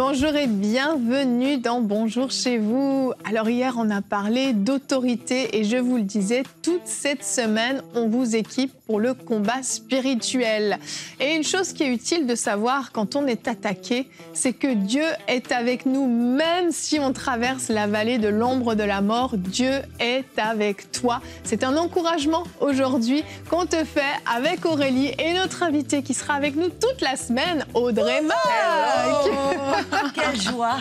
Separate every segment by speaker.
Speaker 1: Bonjour et bienvenue dans Bonjour chez vous. Alors hier, on a parlé d'autorité et je vous le disais, toute cette semaine, on vous équipe pour le combat spirituel. Et une chose qui est utile de savoir quand on est attaqué, c'est que Dieu est avec nous, même si on traverse la vallée de l'ombre de la mort, Dieu est avec toi. C'est un encouragement aujourd'hui qu'on te fait avec Aurélie et notre invitée qui sera avec nous toute la semaine, Audrey Mac.
Speaker 2: Quelle joie!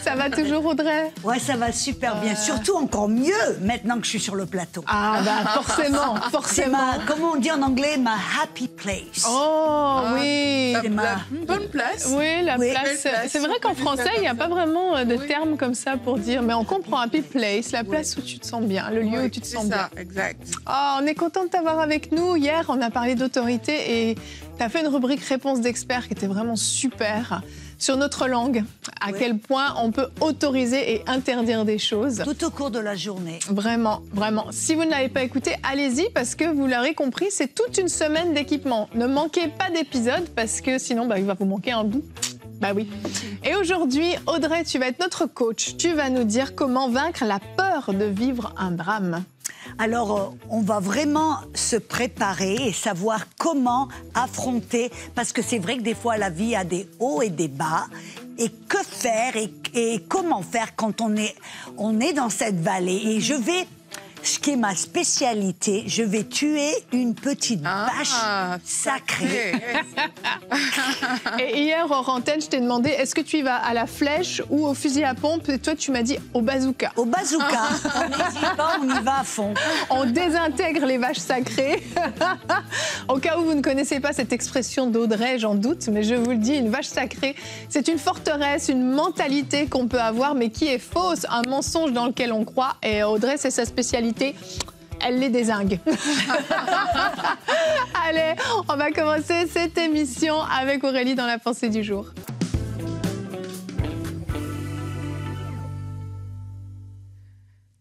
Speaker 1: Ça va toujours, Audrey?
Speaker 2: Ouais, ça va super bien. Surtout encore mieux maintenant que je suis sur le plateau.
Speaker 1: Ah, bah forcément, forcément.
Speaker 2: Comment on dit en anglais, ma happy place.
Speaker 1: Oh, oui.
Speaker 2: C'est ma...
Speaker 3: La bonne place.
Speaker 1: Oui, la
Speaker 2: Oui.
Speaker 1: place. C'est vrai qu'en français, il n'y a pas vraiment de terme comme ça pour dire, mais on comprend happy place, la place où tu te sens bien, le lieu où tu te sens bien.
Speaker 3: C'est ça, exact.
Speaker 1: Oh, on est content de t'avoir avec nous. Hier, on a parlé d'autorité et tu as fait une rubrique réponse d'experts qui était vraiment super sur notre langue, à quel point on peut autoriser et interdire des choses.
Speaker 2: Tout au cours de la journée.
Speaker 1: Vraiment, vraiment. Si vous ne l'avez pas écouté, allez-y parce que vous l'aurez compris, c'est toute une semaine d'équipement. Ne manquez pas d'épisode parce que sinon, il va vous manquer un bout. Bah oui. Et aujourd'hui, Audrey, tu vas être notre coach. Tu vas nous dire comment vaincre la peur de vivre un drame.
Speaker 2: Alors, on va vraiment se préparer et savoir comment affronter, parce que c'est vrai que des fois, la vie a des hauts et des bas. Et que faire et comment faire quand on est dans cette vallée. Et je vais, ce qui est ma spécialité, je vais tuer une petite vache sacrée.
Speaker 1: Et hier, hors antenne, je t'ai demandé, est-ce que tu y vas à la flèche ou au fusil à pompe? Et toi, tu m'as dit au bazooka.
Speaker 2: Au bazooka, on n'hésite pas, on y va à fond.
Speaker 1: On désintègre les vaches sacrées. Au cas où vous ne connaissez pas cette expression d'Audrey, j'en doute, mais je vous le dis, une vache sacrée, c'est une forteresse, une mentalité qu'on peut avoir, mais qui est fausse, un mensonge dans lequel on croit. Et Audrey, c'est sa spécialité. Elle les dézingue. Allez, on va commencer cette émission avec Aurélie dans la pensée du jour.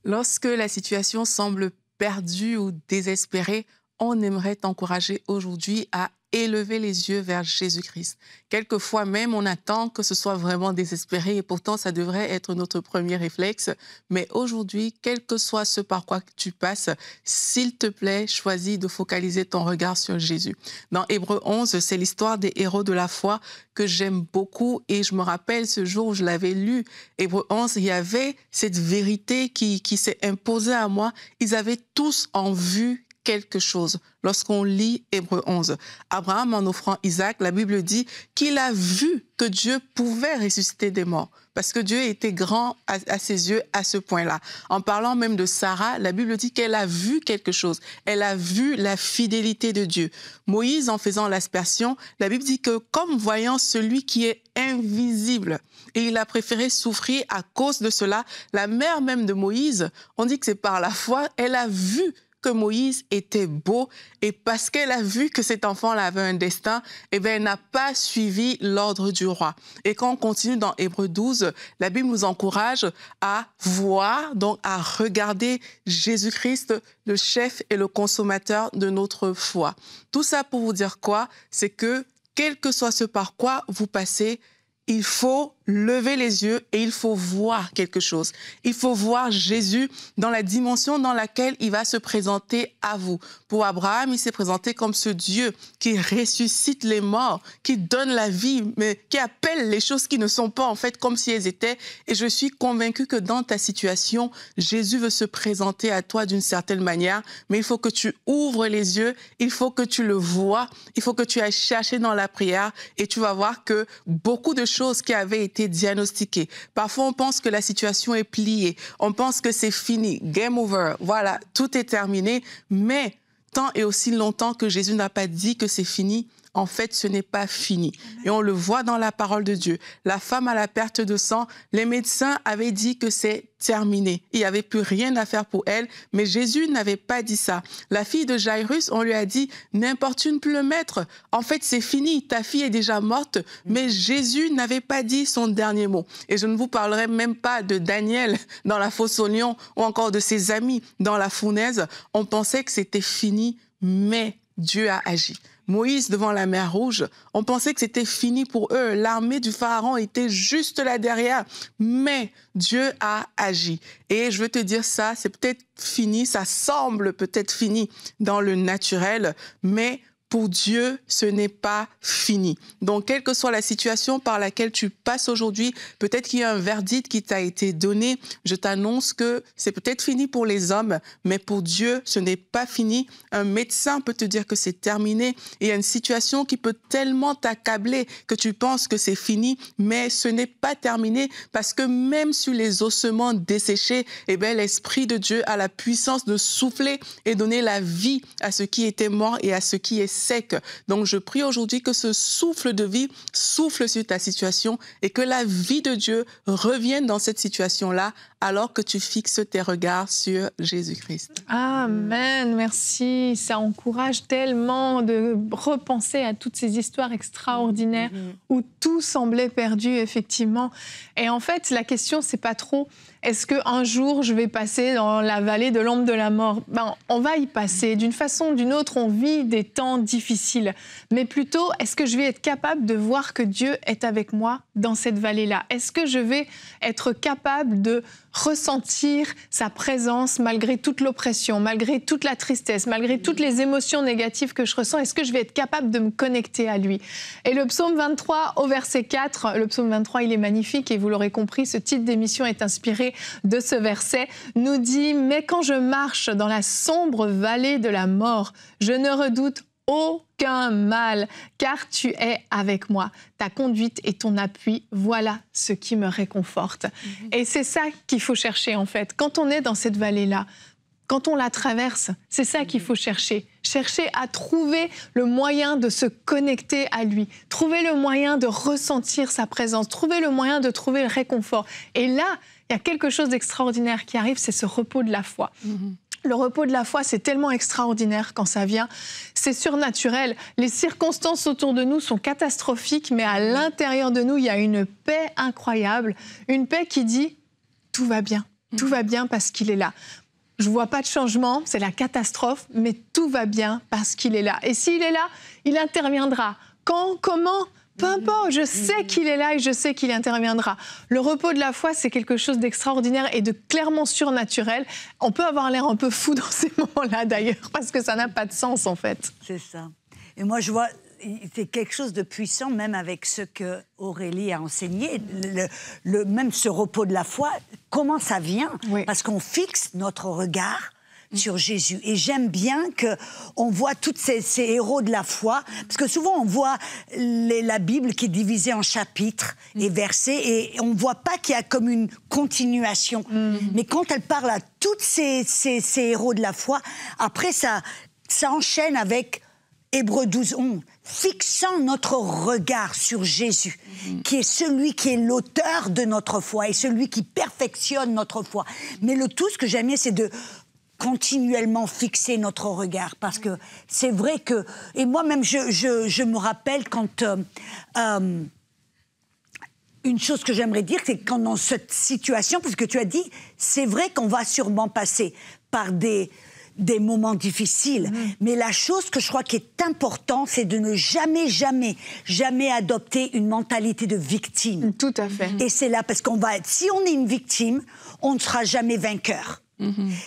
Speaker 3: Lorsque la situation semble perdue ou désespérée, on aimerait t'encourager aujourd'hui à élever les yeux vers Jésus-Christ. Quelquefois même, on attend que ce soit vraiment désespéré et pourtant, ça devrait être notre premier réflexe. Mais aujourd'hui, quel que soit ce par quoi tu passes, s'il te plaît, choisis de focaliser ton regard sur Jésus. Dans Hébreux 11, c'est l'histoire des héros de la foi que j'aime beaucoup et je me rappelle ce jour où je l'avais lu. Hébreux 11, il y avait cette vérité qui s'est imposée à moi. Ils avaient tous en vue quelque chose. Lorsqu'on lit Hébreux 11, Abraham, en offrant Isaac, la Bible dit qu'il a vu que Dieu pouvait ressusciter des morts, parce que Dieu était grand à ses yeux à ce point-là. En parlant même de Sarah, la Bible dit qu'elle a vu quelque chose. Elle a vu la fidélité de Dieu. Moïse, en faisant l'aspersion, la Bible dit que comme voyant celui qui est invisible, et il a préféré souffrir à cause de cela, la mère même de Moïse, on dit que c'est par la foi, elle a vu que Moïse était beau et parce qu'elle a vu que cet enfant-là avait un destin, eh bien, elle n'a pas suivi l'ordre du roi. Et quand on continue dans Hébreux 12, la Bible nous encourage à voir, donc à regarder Jésus-Christ, le chef et le consommateur de notre foi. Tout ça pour vous dire quoi? C'est que quel que soit ce par quoi vous passez, il faut lever les yeux et il faut voir quelque chose. Il faut voir Jésus dans la dimension dans laquelle il va se présenter à vous. Pour Abraham, il s'est présenté comme ce Dieu qui ressuscite les morts, qui donne la vie, mais qui appelle les choses qui ne sont pas en fait comme si elles étaient. Et je suis convaincue que dans ta situation, Jésus veut se présenter à toi d'une certaine manière, mais il faut que tu ouvres les yeux, il faut que tu le vois, il faut que tu ailles chercher dans la prière et tu vas voir que beaucoup de choses qui avaient été diagnostiquées. Parfois, on pense que la situation est pliée. On pense que c'est fini. Game over. Voilà, tout est terminé. Mais tant et aussi longtemps que Jésus n'a pas dit que c'est fini, en fait, ce n'est pas fini. Et on le voit dans la parole de Dieu. La femme à la perte de sang, les médecins avaient dit que c'est terminé. Il n'y avait plus rien à faire pour elle, mais Jésus n'avait pas dit ça. La fille de Jairus, on lui a dit, n'importune plus le maître. En fait, c'est fini, ta fille est déjà morte, mais Jésus n'avait pas dit son dernier mot. Et je ne vous parlerai même pas de Daniel dans la fosse aux lions ou encore de ses amis dans la fournaise. On pensait que c'était fini, mais Dieu a agi. Moïse devant la mer Rouge, on pensait que c'était fini pour eux. L'armée du Pharaon était juste là derrière. Mais Dieu a agi. Et je veux te dire ça, c'est peut-être fini, ça semble peut-être fini dans le naturel, mais pour Dieu, ce n'est pas fini. Donc, quelle que soit la situation par laquelle tu passes aujourd'hui, peut-être qu'il y a un verdict qui t'a été donné. Je t'annonce que c'est peut-être fini pour les hommes, mais pour Dieu, ce n'est pas fini. Un médecin peut te dire que c'est terminé. Et il y a une situation qui peut tellement t'accabler que tu penses que c'est fini, mais ce n'est pas terminé parce que même sur les ossements desséchés, eh bien, l'Esprit de Dieu a la puissance de souffler et donner la vie à ce qui était mort et à ce qui est sec. Donc, je prie aujourd'hui que ce souffle de vie souffle sur ta situation et que la vie de Dieu revienne dans cette situation-là alors que tu fixes tes regards sur Jésus-Christ.
Speaker 1: Amen, merci. Ça encourage tellement de repenser à toutes ces histoires extraordinaires où tout semblait perdu, effectivement. Et en fait, la question, c'est pas trop est-ce qu'un jour, je vais passer dans la vallée de l'ombre de la mort ? On va y passer. D'une façon ou d'une autre, on vit des temps difficiles. Mais plutôt, est-ce que je vais être capable de voir que Dieu est avec moi dans cette vallée-là ? Est-ce que je vais être capable de ressentir sa présence malgré toute l'oppression, malgré toute la tristesse, malgré toutes les émotions négatives que je ressens? Est-ce que je vais être capable de me connecter à lui? Et le psaume 23 au verset 4, le psaume 23, il est magnifique et vous l'aurez compris, ce titre d'émission est inspiré de ce verset, nous dit « Mais quand je marche dans la sombre vallée de la mort, je ne redoute aucun mal, car tu es avec moi. Ta conduite et ton appui, voilà ce qui me réconforte. » Et c'est ça qu'il faut chercher en fait. Quand on est dans cette vallée-là, quand on la traverse, c'est ça qu'il faut chercher. Chercher à trouver le moyen de se connecter à lui, trouver le moyen de ressentir sa présence, trouver le moyen de trouver le réconfort. Et là, il y a quelque chose d'extraordinaire qui arrive, c'est ce repos de la foi. Le repos de la foi, c'est tellement extraordinaire quand ça vient. C'est surnaturel. Les circonstances autour de nous sont catastrophiques, mais à l'intérieur de nous, il y a une paix incroyable. Une paix qui dit « tout va bien parce qu'il est là ». Je ne vois pas de changement, c'est la catastrophe, mais tout va bien parce qu'il est là. Et s'il est là, il interviendra. Quand, comment ? Peu importe, je sais qu'il est là et je sais qu'il interviendra. Le repos de la foi, c'est quelque chose d'extraordinaire et de clairement surnaturel. On peut avoir l'air un peu fou dans ces moments-là, d'ailleurs, parce que ça n'a pas de sens, en fait.
Speaker 2: C'est ça. Et moi, je vois, c'est quelque chose de puissant, même avec ce que Aurélie a enseigné, même ce repos de la foi, comment ça vient ?
Speaker 1: Oui.
Speaker 2: Parce qu'on fixe notre regard sur Jésus. Et j'aime bien qu'on voit tous ces héros de la foi, parce que souvent on voit la Bible qui est divisée en chapitres et versets, et on ne voit pas qu'il y a comme une continuation. Mais quand elle parle à tous ces héros de la foi, après ça enchaîne avec Hébreux 12, 11, fixant notre regard sur Jésus, qui est celui qui est l'auteur de notre foi et celui qui perfectionne notre foi. Mais le tout, ce que j'aime bien, c'est de continuellement fixer notre regard, parce que c'est vrai que, et moi-même je me rappelle quand une chose que j'aimerais dire, c'est quand dans cette situation, parce que tu as dit, c'est vrai qu'on va sûrement passer par des moments difficiles, mais la chose que je crois qui est importante, c'est de ne jamais adopter une mentalité de victime.
Speaker 1: Tout à fait.
Speaker 2: Et c'est là, parce si on est une victime, on ne sera jamais vainqueur.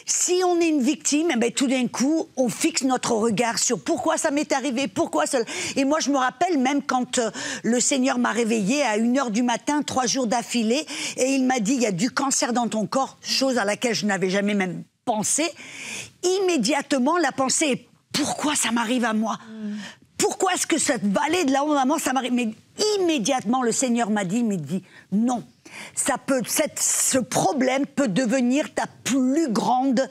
Speaker 2: Si on est une victime, eh bien, tout d'un coup, on fixe notre regard sur pourquoi ça m'est arrivé, pourquoi ça... Et moi, je me rappelle même quand le Seigneur m'a réveillée à 1h du matin, 3 jours d'affilée, et il m'a dit, il y a du cancer dans ton corps, chose à laquelle je n'avais jamais même pensé. Immédiatement, la pensée est, pourquoi ça m'arrive à moi ? Pourquoi est-ce que cette vallée de la honte à moi, ça m'arrive ? Mais immédiatement, le Seigneur m'a dit, non. Ce problème peut devenir ta plus grande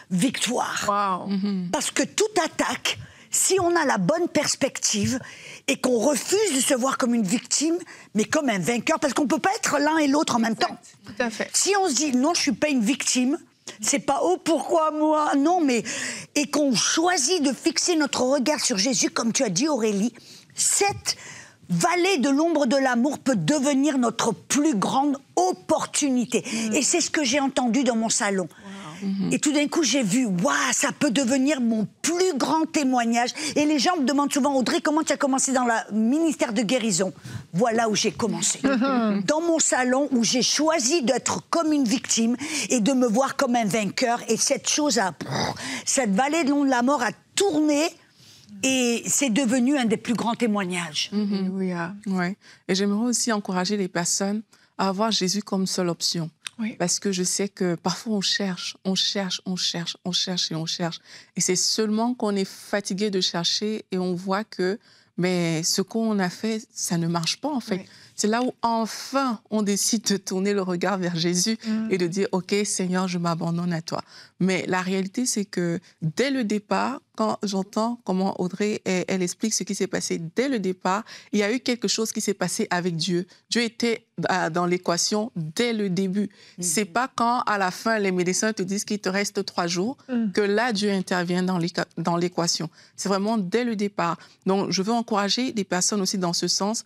Speaker 2: victoire.
Speaker 1: Wow.
Speaker 2: Parce que toute attaque, si on a la bonne perspective et qu'on refuse de se voir comme une victime, mais comme un vainqueur, parce qu'on ne peut pas être l'un et l'autre en même temps.
Speaker 1: Tout à fait.
Speaker 2: Si on se dit, non, je ne suis pas une victime, c'est pas « oh, pourquoi moi ?» Non, mais... Et qu'on choisit de fixer notre regard sur Jésus, comme tu as dit, Aurélie, cette vallée de l'ombre de l'amour peut devenir notre plus grande opportunité. Et c'est ce que j'ai entendu dans mon salon. Et tout d'un coup, j'ai vu, waouh, ça peut devenir mon plus grand témoignage. Et les gens me demandent souvent, Audrey, comment tu as commencé dans le ministère de guérison? Voilà où j'ai commencé. Dans mon salon, où j'ai choisi d'être comme une victime et de me voir comme un vainqueur. Et cette chose cette vallée de l'ombre de la mort a tourné. Et c'est devenu un des plus grands témoignages.
Speaker 3: Alléluia. Ouais. Et j'aimerais aussi encourager les personnes à avoir Jésus comme seule option. Oui. Parce que je sais que parfois on cherche. Et c'est seulement qu'on est fatigué de chercher et on voit que ce qu'on a fait, ça ne marche pas en fait. Oui. C'est là où enfin on décide de tourner le regard vers Jésus et de dire « Ok Seigneur, je m'abandonne à toi ». Mais la réalité, c'est que dès le départ, quand j'entends comment Audrey, elle explique ce qui s'est passé dès le départ, il y a eu quelque chose qui s'est passé avec Dieu. Dieu était dans l'équation dès le début. C'est pas quand, à la fin, les médecins te disent qu'il te reste 3 jours que là, Dieu intervient dans l'équation. C'est vraiment dès le départ. Donc, je veux encourager des personnes aussi dans ce sens.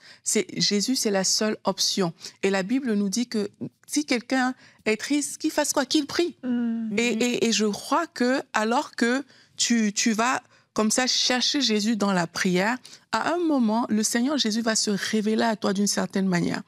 Speaker 3: Jésus, c'est la seule option. Et la Bible nous dit que si quelqu'un est triste, qu'il fasse quoi? Qu'il prie. Et je crois que, alors que tu vas comme ça chercher Jésus dans la prière, à un moment, le Seigneur Jésus va se révéler à toi d'une certaine manière.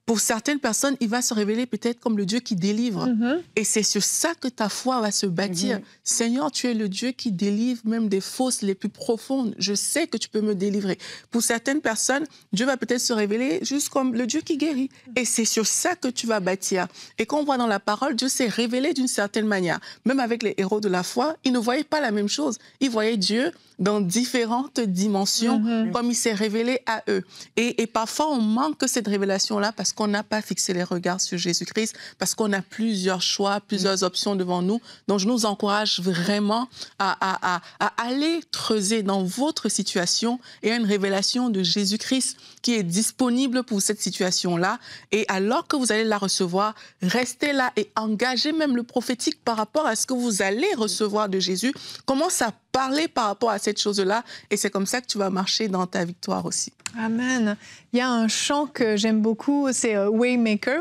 Speaker 3: Pour certaines personnes, il va se révéler peut-être comme le Dieu qui délivre. Et c'est sur ça que ta foi va se bâtir. Seigneur, tu es le Dieu qui délivre même des fosses les plus profondes. Je sais que tu peux me délivrer. Pour certaines personnes, Dieu va peut-être se révéler juste comme le Dieu qui guérit. Et c'est sur ça que tu vas bâtir. Et quand on voit dans la parole, Dieu s'est révélé d'une certaine manière. Même avec les héros de la foi, ils ne voyaient pas la même chose. Ils voyaient Dieu dans différentes dimensions, comme il s'est révélé à eux. Et parfois, on manque cette révélation-là parce qu'on n'a pas fixé les regards sur Jésus-Christ, parce qu'on a plusieurs choix, plusieurs options devant nous. Donc, je nous encourage vraiment à aller creuser dans votre situation et à une révélation de Jésus-Christ qui est disponible pour cette situation-là. Et alors que vous allez la recevoir, restez là et engagez même le prophétique par rapport à ce que vous allez recevoir de Jésus. Commence à parler par rapport à cette chose-là et c'est comme ça que tu vas marcher dans ta victoire aussi.
Speaker 1: Amen. Il y a un chant que j'aime beaucoup, c'est Waymaker.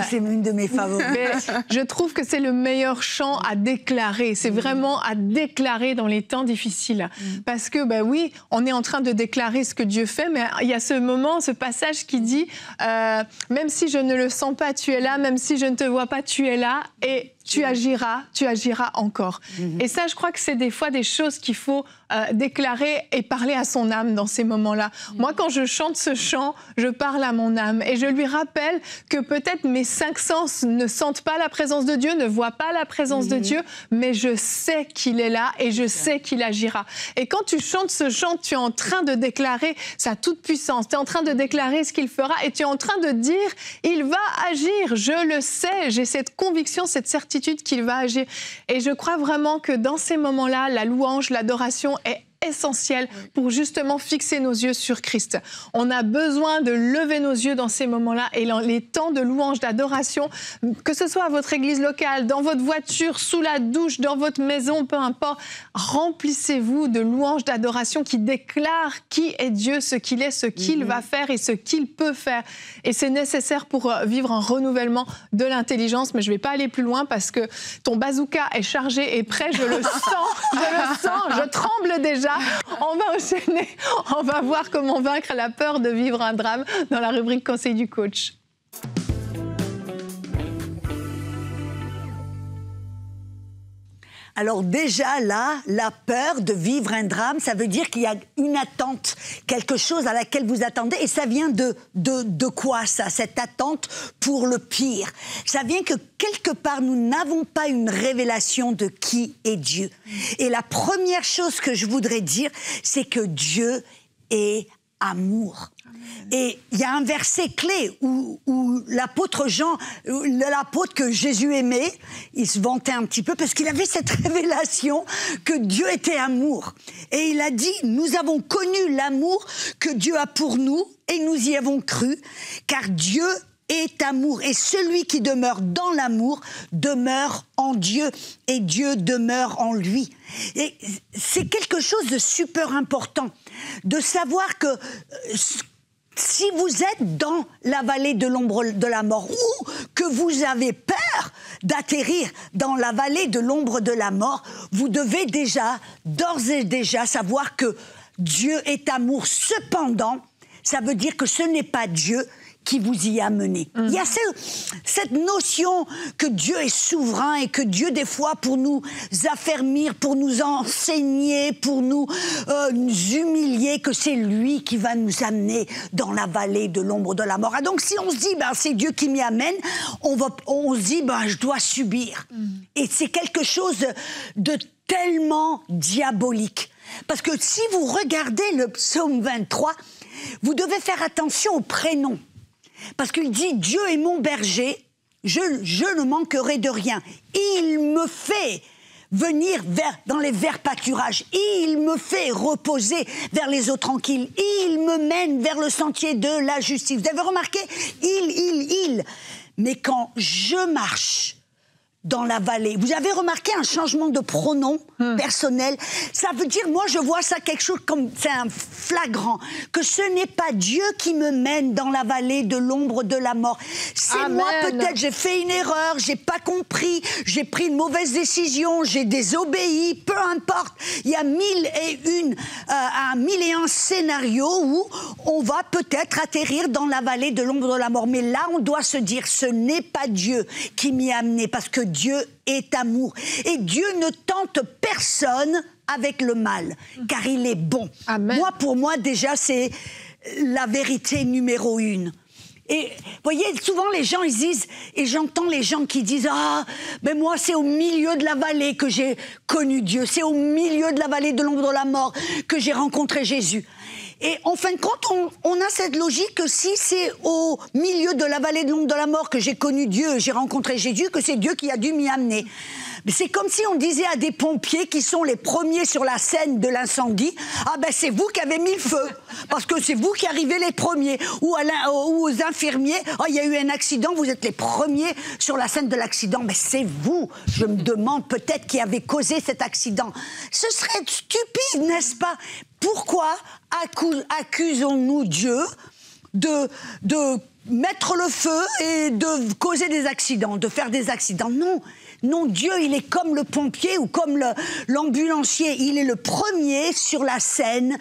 Speaker 2: C'est une de mes favoris.
Speaker 1: Je trouve que c'est le meilleur chant à déclarer. C'est vraiment à déclarer dans les temps difficiles. Parce que, oui, on est en train de déclarer ce que Dieu fait, mais il y a ce moment, ce passage qui dit même si je ne le sens pas, tu es là, même si je ne te vois pas, tu es là, et tu agiras encore. Et ça, je crois que c'est des fois des choses qu'il faut déclarer et parler à son âme dans ces moments-là. Moi, quand je chante ce chant, je parle à mon âme et je lui rappelle que peut-être mes 5 sens ne sentent pas la présence de Dieu, ne voient pas la présence de Dieu, mais je sais qu'il est là et je sais qu'il agira. Et quand tu chantes ce chant, tu es en train de déclarer sa toute-puissance, tu es en train de déclarer ce qu'il fera et tu es en train de dire, il va agir, je le sais, j'ai cette conviction, cette certitude qu'il va agir. Et je crois vraiment que dans ces moments-là, la louange, l'adoration est essentiel pour justement fixer nos yeux sur Christ. On a besoin de lever nos yeux dans ces moments-là et dans les temps de louange, d'adoration, que ce soit à votre église locale, dans votre voiture, sous la douche, dans votre maison, peu importe, remplissez-vous de louanges, d'adoration qui déclarent qui est Dieu, ce qu'il est, ce qu'il va faire et ce qu'il peut faire. Et c'est nécessaire pour vivre un renouvellement de l'intelligence, mais je ne vais pas aller plus loin parce que ton bazooka est chargé et prêt, je le sens, je tremble déjà. On va enchaîner, on va voir comment vaincre la peur de vivre un drame dans la rubrique Conseil du coach.
Speaker 2: Alors déjà là, la peur de vivre un drame, ça veut dire qu'il y a une attente, quelque chose à laquelle vous attendez. Et ça vient de quoi ça, cette attente pour le pire? Ça vient que quelque part, nous n'avons pas une révélation de qui est Dieu. Et la première chose que je voudrais dire, c'est que Dieu est amour. Et il y a un verset clé où l'apôtre Jean, l'apôtre que Jésus aimait, il se vantait un petit peu parce qu'il avait cette révélation que Dieu était amour. Et il a dit, nous avons connu l'amour que Dieu a pour nous et nous y avons cru, car Dieu est amour. Et celui qui demeure dans l'amour demeure en Dieu et Dieu demeure en lui. Et c'est quelque chose de super important de savoir que si vous êtes dans la vallée de l'ombre de la mort ou que vous avez peur d'atterrir dans la vallée de l'ombre de la mort, vous devez déjà, d'ores et déjà, savoir que Dieu est amour. Cependant, ça veut dire que ce n'est pas Dieu qui vous y a mené. Il y a cette notion que Dieu est souverain et que Dieu, des fois, pour nous affermir, pour nous enseigner, pour nous humilier, que c'est lui qui va nous amener dans la vallée de l'ombre de la mort. Ah, donc, si on se dit, c'est Dieu qui m'y amène, on se dit, je dois subir. Et c'est quelque chose de tellement diabolique. Parce que si vous regardez le psaume 23, vous devez faire attention au prénom. Parce qu'il dit « Dieu est mon berger, je ne manquerai de rien. Il me fait venir dans les verts pâturages. Il me fait reposer vers les eaux tranquilles. Il me mène vers le sentier de la justice. » Vous avez remarqué ? Il. Mais quand je marche dans la vallée, vous avez remarqué un changement de pronom personnel. Ça veut dire, moi je vois ça quelque chose comme, c'est un flagrant, que ce n'est pas Dieu qui me mène dans la vallée de l'ombre de la mort. C'est
Speaker 1: Amen.
Speaker 2: Moi peut-être, j'ai fait une erreur, j'ai pas compris, j'ai pris une mauvaise décision, j'ai désobéi, peu importe. Il y a mille et un scénarios où on va peut-être atterrir dans la vallée de l'ombre de la mort. Mais là, on doit se dire, ce n'est pas Dieu qui m'y a amené, parce que Dieu est amour. Et Dieu ne tente personne avec le mal, car il est bon.
Speaker 1: Amen.
Speaker 2: Pour moi, déjà, c'est la vérité numéro 1. Et vous voyez, souvent les gens, ils disent, et j'entends les gens qui disent « Ah, mais moi, c'est au milieu de la vallée que j'ai connu Dieu. C'est au milieu de la vallée de l'ombre de la mort que j'ai rencontré Jésus. » Et en fin de compte, on a cette logique que si c'est au milieu de la vallée de l'ombre de la mort que j'ai connu Dieu, j'ai rencontré Jésus, que c'est Dieu qui a dû m'y amener. Mais c'est comme si on disait à des pompiers qui sont les premiers sur la scène de l'incendie, « Ah ben c'est vous qui avez mis le feu, parce que c'est vous qui arrivez les premiers. » Ou aux infirmiers, « Oh, il y a eu un accident, vous êtes les premiers sur la scène de l'accident. » Mais c'est vous, je me demande peut-être, qui avez causé cet accident. Ce serait stupide, n'est-ce pas ? Pourquoi accusons-nous Dieu de mettre le feu et de causer des accidents, de faire des accidents ? Non, Dieu, il est comme le pompier ou comme l'ambulancier. Il est le premier sur la scène,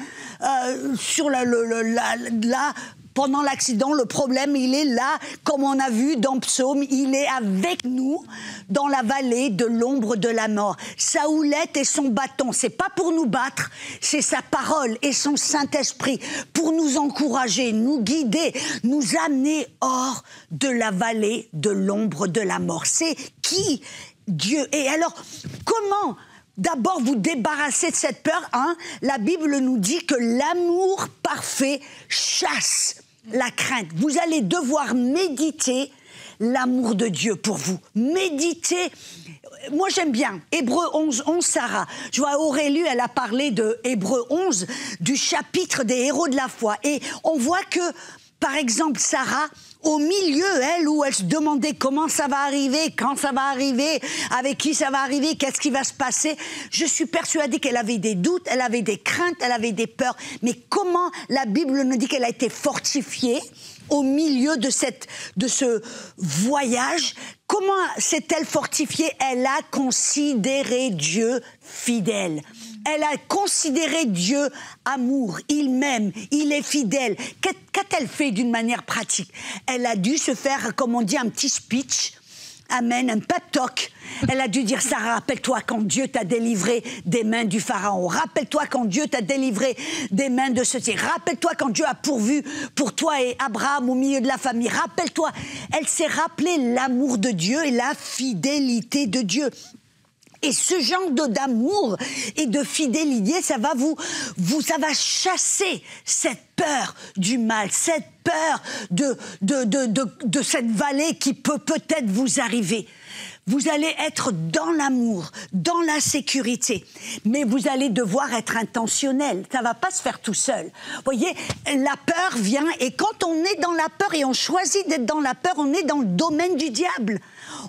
Speaker 2: pendant l'accident, le problème, il est là, comme on a vu dans Psaume, il est avec nous dans la vallée de l'ombre de la mort. Sa houlette et son bâton, c'est pas pour nous battre, c'est sa parole et son Saint-Esprit pour nous encourager, nous guider, nous amener hors de la vallée de l'ombre de la mort. C'est qui Dieu est. Alors, comment d'abord vous débarrasser de cette peur, La Bible nous dit que l'amour parfait chasse la crainte. Vous allez devoir méditer l'amour de Dieu pour vous. Méditer. Moi, j'aime bien Hébreux 11, Sarah. Je vois Aurélie, elle a parlé de Hébreux 11, du chapitre des héros de la foi. Et on voit que, par exemple, Sarah, au milieu, elle, où elle se demandait comment ça va arriver, quand ça va arriver, avec qui ça va arriver, qu'est-ce qui va se passer, je suis persuadée qu'elle avait des doutes, elle avait des craintes, elle avait des peurs. Mais comment la Bible nous dit qu'elle a été fortifiée au milieu de ce voyage? Comment s'est-elle fortifiée? Elle a considéré Dieu fidèle. Elle a considéré Dieu amour, il m'aime, il est fidèle. Qu'a-t-elle fait d'une manière pratique? Elle a dû se faire, comme on dit, un petit speech, amen, un pep talk. Elle a dû dire, Sarah, rappelle-toi quand Dieu t'a délivré des mains du Pharaon. Rappelle-toi quand Dieu t'a délivré des mains de ceci. Rappelle-toi quand Dieu a pourvu pour toi et Abraham au milieu de la famille. Rappelle-toi. Elle s'est rappelé l'amour de Dieu et la fidélité de Dieu. Et ce genre d'amour et de fidélité, ça va ça va chasser cette peur du mal, cette peur de cette vallée qui peut peut-être vous arriver. Vous allez être dans l'amour, dans la sécurité, mais vous allez devoir être intentionnel. Ça ne va pas se faire tout seul. Vous voyez, la peur vient, et quand on est dans la peur et on choisit d'être dans la peur, on est dans le domaine du diable.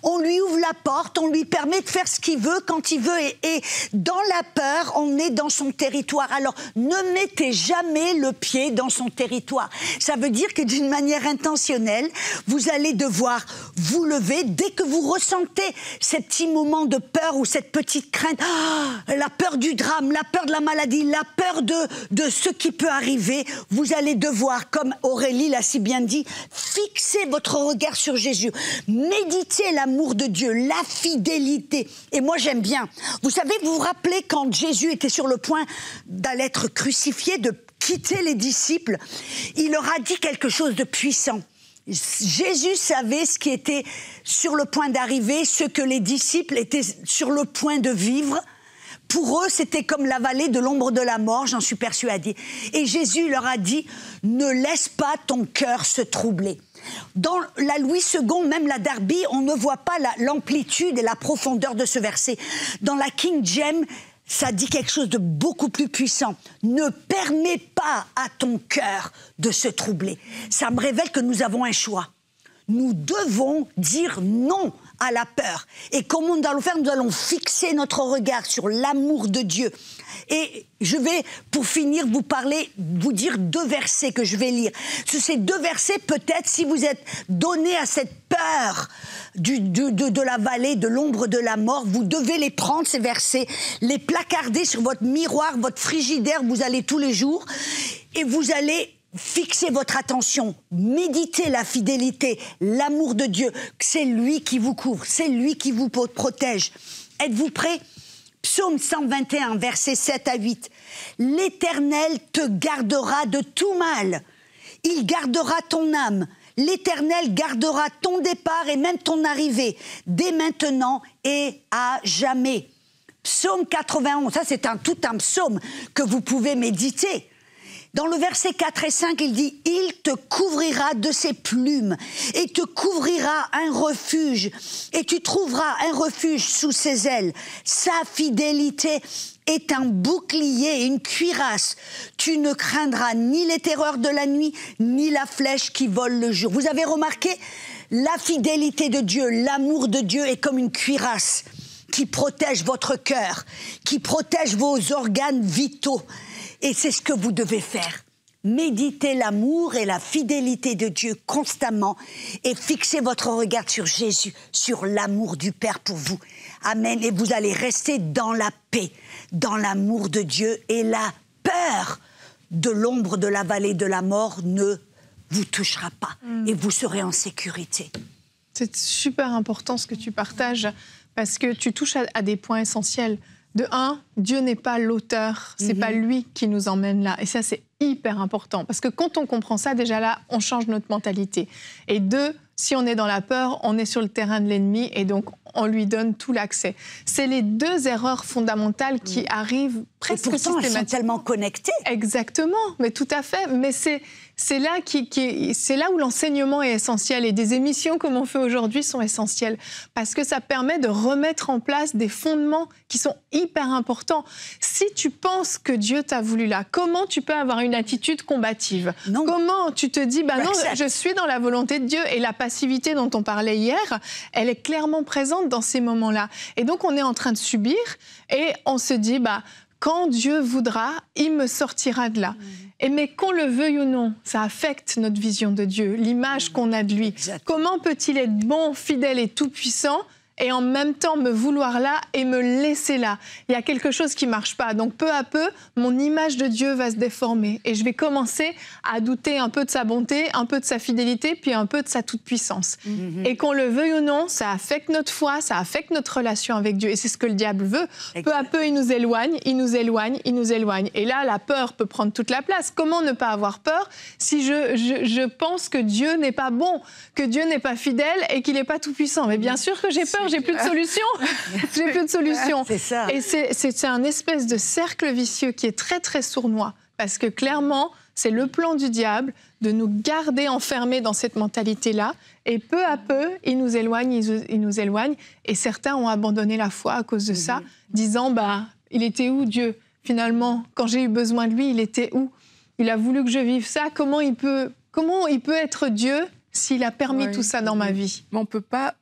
Speaker 2: on lui ouvre la porte, on lui permet de faire ce qu'il veut, quand il veut. Et dans la peur, on est dans son territoire. Alors, ne mettez jamais le pied dans son territoire. Ça veut dire que d'une manière intentionnelle, vous allez devoir vous lever dès que vous ressentez ces petits moments de peur ou cette petite crainte. La peur du drame, la peur de la maladie, la peur de ce qui peut arriver. Vous allez devoir, comme Aurélie l'a si bien dit, fixer votre regard sur Jésus. Méditez l'amour de Dieu, la fidélité. Et moi, j'aime bien. Vous savez, vous vous rappelez quand Jésus était sur le point d'aller être crucifié, de quitter les disciples, il leur a dit quelque chose de puissant. Jésus savait ce qui était sur le point d'arriver, ce que les disciples étaient sur le point de vivre. Pour eux, c'était comme la vallée de l'ombre de la mort, j'en suis persuadée. Et Jésus leur a dit, ne laisse pas ton cœur se troubler. Dans la Louis II, même la Darby, on ne voit pas l'amplitude et la profondeur de ce verset. Dans la King James, ça dit quelque chose de beaucoup plus puissant. Ne permets pas à ton cœur de se troubler. Ça me révèle que nous avons un choix. Nous devons dire non à la peur. Et comment nous allons faire? Nous allons fixer notre regard sur l'amour de Dieu. Et je vais, pour finir, vous dire 2 versets que je vais lire. Sur ces 2 versets, peut-être, si vous êtes donné à cette peur de la vallée, de l'ombre de la mort, vous devez les prendre, ces versets, les placarder sur votre miroir, votre frigidaire, vous allez tous les jours, et vous allez fixer votre attention, méditez la fidélité, l'amour de Dieu, c'est lui qui vous couvre, c'est lui qui vous protège. Êtes-vous prêts? Psaume 121, versets 7 à 8. L'Éternel te gardera de tout mal. Il gardera ton âme. L'Éternel gardera ton départ et même ton arrivée, dès maintenant et à jamais. Psaume 91, ça c'est tout un psaume que vous pouvez méditer. Dans le verset 4 et 5, il dit « Il te couvrira de ses plumes et te couvrira un refuge et tu trouveras un refuge sous ses ailes. Sa fidélité est un bouclier et une cuirasse. Tu ne craindras ni les terreurs de la nuit, ni la flèche qui vole le jour. » Vous avez remarqué, la fidélité de Dieu, l'amour de Dieu est comme une cuirasse qui protège votre cœur, qui protège vos organes vitaux. Et c'est ce que vous devez faire. Méditez l'amour et la fidélité de Dieu constamment et fixez votre regard sur Jésus, sur l'amour du Père pour vous. Amen. Et vous allez rester dans la paix, dans l'amour de Dieu, et la peur de l'ombre de la vallée de la mort ne vous touchera pas et vous serez en sécurité.
Speaker 1: C'est super important ce que tu partages parce que tu touches à des points essentiels. De un, Dieu n'est pas l'auteur, c'est pas lui qui nous emmène là. Et ça, c'est hyper important. Parce que quand on comprend ça, déjà là, on change notre mentalité. Et 2, si on est dans la peur, on est sur le terrain de l'ennemi et donc on lui donne tout l'accès. C'est les 2 erreurs fondamentales qui arrivent presque systématiquement.
Speaker 2: Elles sont tellement connectées.
Speaker 1: Exactement, mais tout à fait. Mais c'est là, c'est là où l'enseignement est essentiel et des émissions comme on fait aujourd'hui sont essentielles parce que ça permet de remettre en place des fondements qui sont hyper importants. Si tu penses que Dieu t'a voulu là, comment tu peux avoir une attitude combative?
Speaker 2: Non.
Speaker 1: Comment tu te dis, non, je suis dans la volonté de Dieu, et la passivité dont on parlait hier, elle est clairement présente dans ces moments-là. Et donc on est en train de subir et on se dit, quand Dieu voudra, il me sortira de là. Et mais qu'on le veuille ou non, ça affecte notre vision de Dieu, l'image qu'on a de lui.
Speaker 2: Exactement.
Speaker 1: Comment peut-il être bon, fidèle et tout-puissant et en même temps me vouloir là et me laisser là? Il y a quelque chose qui ne marche pas. Donc peu à peu, mon image de Dieu va se déformer et je vais commencer à douter un peu de sa bonté, un peu de sa fidélité, puis un peu de sa toute-puissance. Et qu'on le veuille ou non, ça affecte notre foi, ça affecte notre relation avec Dieu. Et c'est ce que le diable veut. Peu à peu, il nous éloigne, il nous éloigne, il nous éloigne. Et là, la peur peut prendre toute la place. Comment ne pas avoir peur si je pense que Dieu n'est pas bon, que Dieu n'est pas fidèle et qu'il n'est pas tout-puissant? Mais bien sûr que j'ai peur. J'ai plus de solution. J'ai plus de solution.
Speaker 2: C'est ça.
Speaker 1: Et c'est un espèce de cercle vicieux qui est très, très sournois. Parce que clairement, c'est le plan du diable de nous garder enfermés dans cette mentalité-là. Et peu à peu, il nous éloigne, il nous éloigne. Et certains ont abandonné la foi à cause de ça, disant, il était où Dieu? Finalement, quand j'ai eu besoin de lui, il était où? Il a voulu que je vive ça. Comment il peut être Dieu s'il a permis tout ça dans ma vie?
Speaker 3: Mais on ne peut pas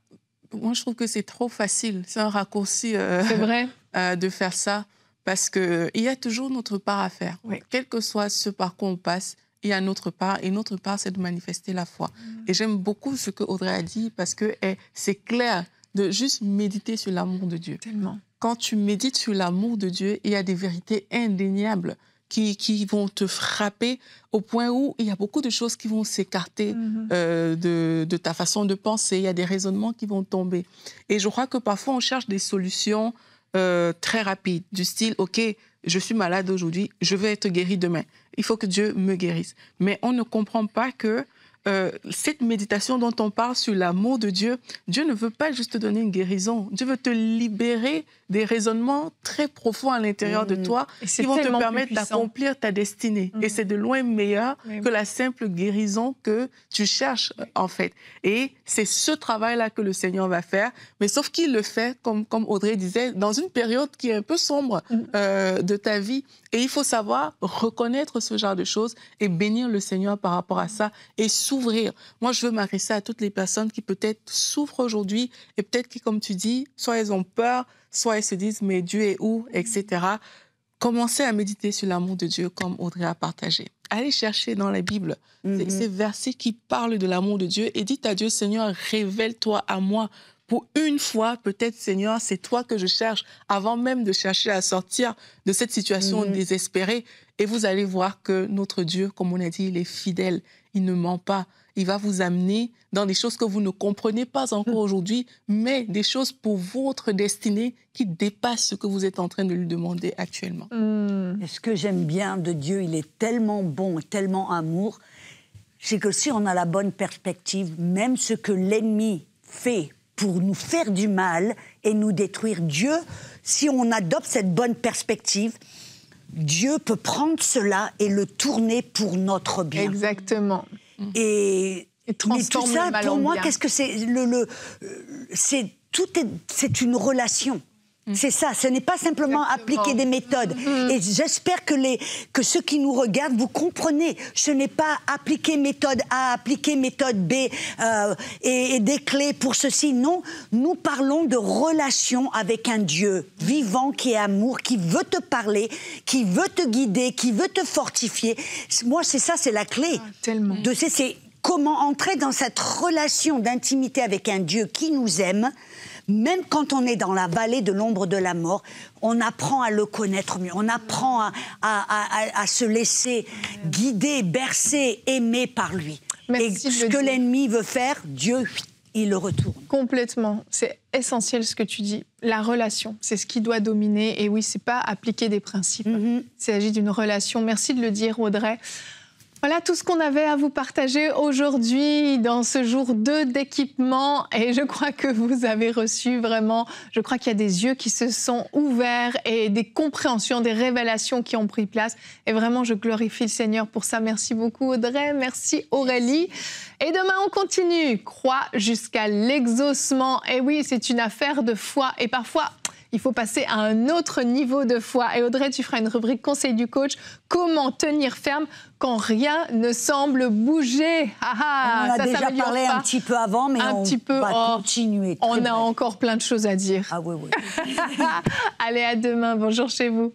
Speaker 3: moi, je trouve que c'est trop facile. C'est un raccourci
Speaker 1: C'est vrai.
Speaker 3: De faire ça parce qu'il y a toujours notre part à faire.
Speaker 1: Oui.
Speaker 3: Quel que soit ce par quoi on passe, il y a notre part. Et notre part, c'est de manifester la foi. Et j'aime beaucoup ce que Audrey a dit parce que c'est clair de juste méditer sur l'amour de Dieu.
Speaker 1: Tellement.
Speaker 3: Quand tu médites sur l'amour de Dieu, il y a des vérités indéniables qui vont te frapper au point où il y a beaucoup de choses qui vont s'écarter de ta façon de penser. Il y a des raisonnements qui vont tomber. Et je crois que parfois, on cherche des solutions très rapides, du style, OK, je suis malade aujourd'hui, je vais être guéri demain. Il faut que Dieu me guérisse. Mais on ne comprend pas que cette méditation dont on parle sur l'amour de Dieu, Dieu ne veut pas juste te donner une guérison. Dieu veut te libérer des raisonnements très profonds à l'intérieur de toi qui vont te permettre d'accomplir ta destinée. Et c'est de loin meilleur que la simple guérison que tu cherches, en fait. Et c'est ce travail-là que le Seigneur va faire. Mais sauf qu'il le fait, comme Audrey disait, dans une période qui est un peu sombre de ta vie. Et il faut savoir reconnaître ce genre de choses et bénir le Seigneur par rapport à ça et s'ouvrir. Moi, je veux m'adresser à toutes les personnes qui peut-être souffrent aujourd'hui et peut-être qui, comme tu dis, soit elles ont peur, soit elles se disent « mais Dieu est où ?» etc. Commencez à méditer sur l'amour de Dieu comme Audrey a partagé. Allez chercher dans la Bible ces versets qui parlent de l'amour de Dieu et dites à Dieu « Seigneur, révèle-toi à moi ». Pour une fois, peut-être, Seigneur, c'est toi que je cherche, avant même de chercher à sortir de cette situation désespérée. Et vous allez voir que notre Dieu, comme on a dit, il est fidèle, il ne ment pas. Il va vous amener dans des choses que vous ne comprenez pas encore aujourd'hui, mais des choses pour votre destinée qui dépassent ce que vous êtes en train de lui demander actuellement.
Speaker 2: Et ce que j'aime bien de Dieu, il est tellement bon, tellement amour, c'est que si on a la bonne perspective, même ce que l'ennemi fait pour nous faire du mal et nous détruire, Dieu, si on adopte cette bonne perspective, Dieu peut prendre cela et le tourner pour notre bien.
Speaker 1: Exactement.
Speaker 2: Et mais tout ça, pour moi, qu'est-ce que c'est c'est une relation. C'est ça, ce n'est pas simplement appliquer des méthodes. Et j'espère que ceux qui nous regardent, vous comprenez. Ce n'est pas appliquer méthode A, appliquer méthode B et des clés pour ceci. Non, nous parlons de relation avec un Dieu vivant qui est amour, qui veut te parler, qui veut te guider, qui veut te fortifier. Moi, c'est ça, c'est la clé.
Speaker 1: Tellement.
Speaker 2: C'est comment entrer dans cette relation d'intimité avec un Dieu qui nous aime. Même quand on est dans la vallée de l'ombre de la mort, on apprend à le connaître mieux, on apprend à se laisser guider, bercer, aimer par lui.
Speaker 1: Merci
Speaker 2: et ce que l'ennemi veut faire, Dieu, il le retourne.
Speaker 1: Complètement. C'est essentiel ce que tu dis. La relation, c'est ce qui doit dominer. Et oui, c'est pas appliquer des principes. Il s'agit d'une relation. Merci de le dire, Audrey. Voilà tout ce qu'on avait à vous partager aujourd'hui dans ce jour 2 d'équipement. Et je crois que vous avez reçu vraiment, je crois qu'il y a des yeux qui se sont ouverts et des compréhensions, des révélations qui ont pris place. Et vraiment, je glorifie le Seigneur pour ça. Merci beaucoup Audrey, merci Aurélie. Et demain, on continue. Crois jusqu'à l'exaucement. Et oui, c'est une affaire de foi. Et parfois, il faut passer à un autre niveau de foi. Et Audrey, tu feras une rubrique conseil du coach. Comment tenir ferme quand rien ne semble bouger?
Speaker 2: On en a déjà parlé un petit peu avant, mais on va continuer.
Speaker 1: On a encore plein de choses à dire.
Speaker 2: Ah oui, oui.
Speaker 1: Allez, à demain. Bonjour chez vous.